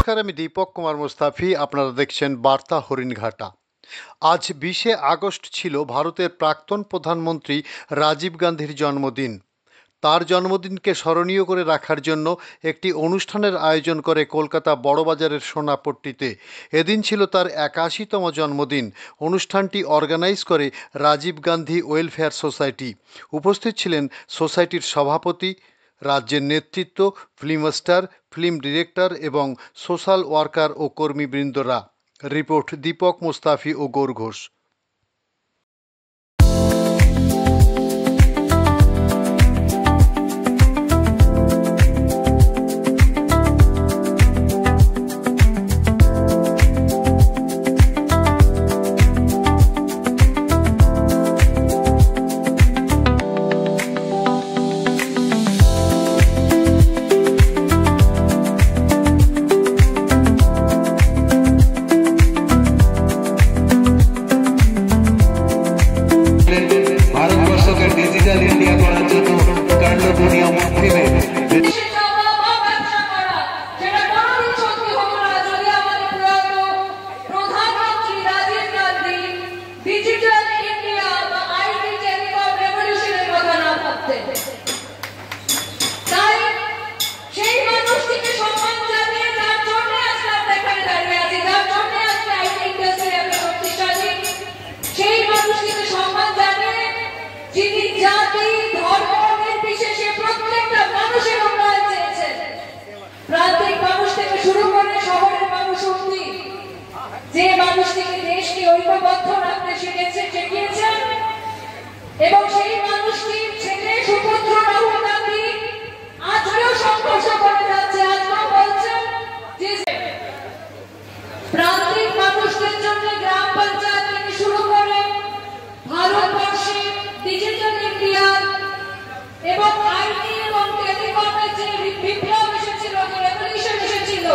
নমস্কার, আমি দীপক কুমার মুস্তাফি। আপনারা দেখছেন বার্তা হরিণঘাটা। আজ 20শে আগস্ট ছিল ভারতের প্রাক্তন প্রধানমন্ত্রী রাজীব গান্ধীর জন্মদিন। তার জন্মদিনকে স্মরণীয় করে রাখার জন্য একটি অনুষ্ঠানের আয়োজন করে কলকাতা বড়বাজারের সোনাপট্টিতে। এদিন ছিল তার 81তম জন্মদিন। অনুষ্ঠানটি অর্গানাইজ করে রাজীব গান্ধী ওয়েলফেয়ার সোসাইটি। উপস্থিত ছিলেন সোসাইটির সভাপতি, রাজ্যের নেতৃত্ব, ফিল্ম স্টার, ফিল্ম ডিরেক্টর এবং সোশ্যাল ওয়ার্কার ও কর্মীবৃন্দরা। রিপোর্ট দীপক মুস্তাফি ও গৌর ঘোষ। যে মানুষটিকে দেশকে ঐক্যবদ্ধ রাখতে শিখিয়েছেন এবং সেই মানুষটির ছেলে সুপুত্র রাহুল গান্ধী আজকেও সংঘর্ষ করে যাচ্ছে। আজকেও বলছেন যে প্রান্তিক মানুষদের জন্য গ্রাম পঞ্চায়েত থেকে শুরু করে ভারতবর্ষে ডিজিটাল ইন্ডিয়া এবং আইটি এবং টেলিকমের যে বিপ্লব এসেছিল, যে রেভলিউশন এসেছিল,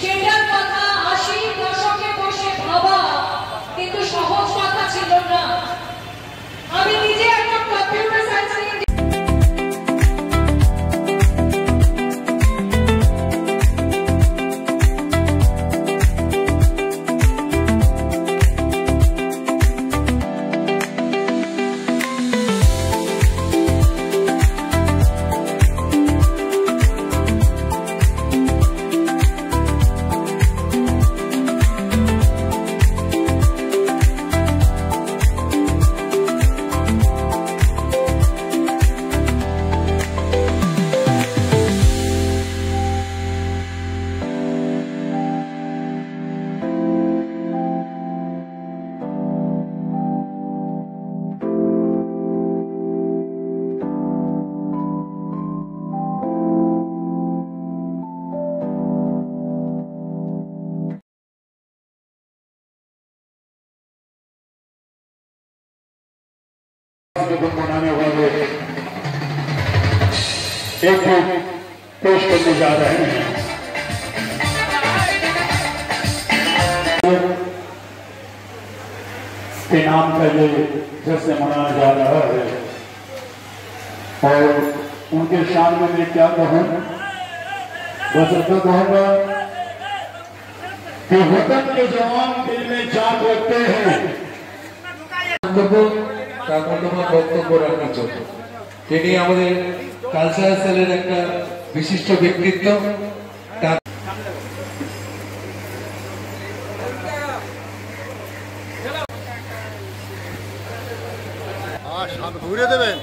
সেটার কথা 80 দশকে বসে ভাবা কিন্তু সহজ কথা ছিল না। আমি নিজে একজন কম্পিউটার সায়েন্স मनाने वाले एक पेश करने जा रहे हैं। के नाम का ये जश्न मनाया जा रहा है और उनके शान में मैं क्या कहूँ, बस इतना कहूँगा कि वतन के जवान दिल में जान रखते हैं। বক্তব্য রাখার জন্য তিনি আমাদের কালচারাল সেলের একটা বিশিষ্ট ব্যক্তিত্ব। ঘুরে দেবেন।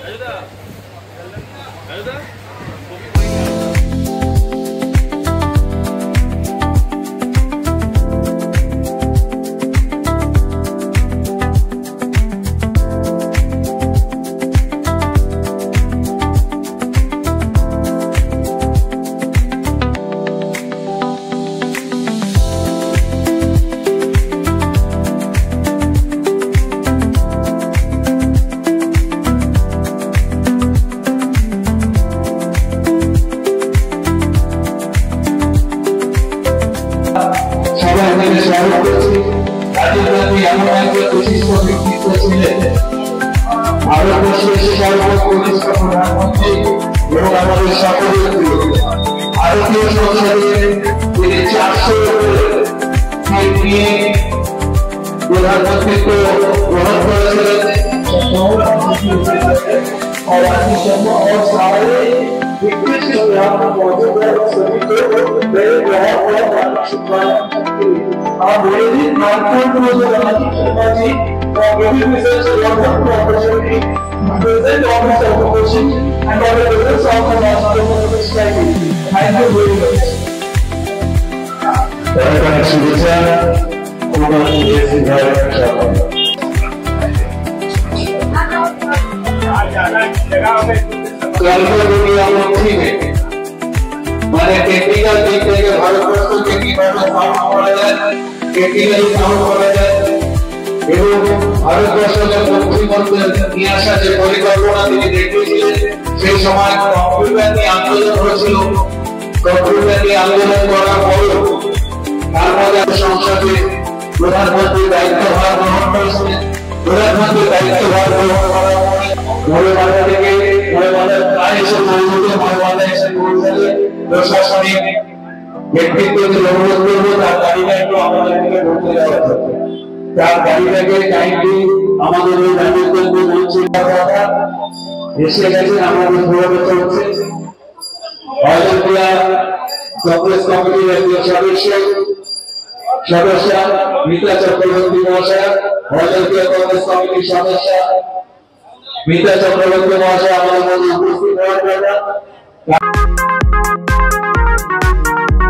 ভারতবর্ষের সর্বকনিষ্ঠ প্রধানমন্ত্রী এবং আমাদের সকলের প্রিয় ভারতীয় সংসদে তিনি प्रधानमंत्री को ग्रहण और आदि शर्मा और सारे दिग्गज जो यहाँ पर मौजूद है सभी को मेरे बहुत बहुत शुभकामनाएं। आप बोले जी नागपुर को जो राजीव शर्मा जी और giving research wonderful opportunity present on this occasion and on the presence of the master of the society. Thank you very much. शुभेच्छा মানে টেকনিক্যাল দিক থেকে ভারতবর্ষ থেকে কিভাবে সাউন্ড করা যায়, টেকনিক্যালি সাউন্ড করা যায় এবং ভারতবর্ষকে মুক্তিমন্ত্রী নিয়ে আসা যে পরিকল্পনা তিনি দেখিয়েছিলেন, সেই সময় কম্পিউটার নিয়ে আন্দোলন হয়েছিল। কম্পিউটার নিয়ে আন্দোলন করার পরও তার মধ্যে সংসদে প্রধানমন্ত্রীর দায়িত্বভার গ্রহণ করেছিলেন। প্রধানমন্ত্রীর দায়িত্বভার গ্রহণ করার পরে মৌলবাদা থেকে মৌলবাদার প্রায় এসে পৌঁছতে মৌলবাদা এসে পৌঁছালে প্রশাসনিক ব্যক্তিত্বকে অনুরোধ করবো তার গাড়িটা একটু আমাদের থেকে ঢুকতে যাওয়া হতো। তার গাড়িটাকে কাইন্ডলি আমাদের ওই রাজনীতি মঞ্চে এসে গেছে, আমাদের ঘোরানো চলছে। অযোধ্যা কংগ্রেস কমিটির একজন সদস্য মিতা চক্রবর্তী মহাশয়, অযোধ্যা কংগ্রেস কমিটির সদস্য মিতা চক্রবর্তী মহাশয় আমাদের মধ্যে উপস্থিত হওয়ার কথা।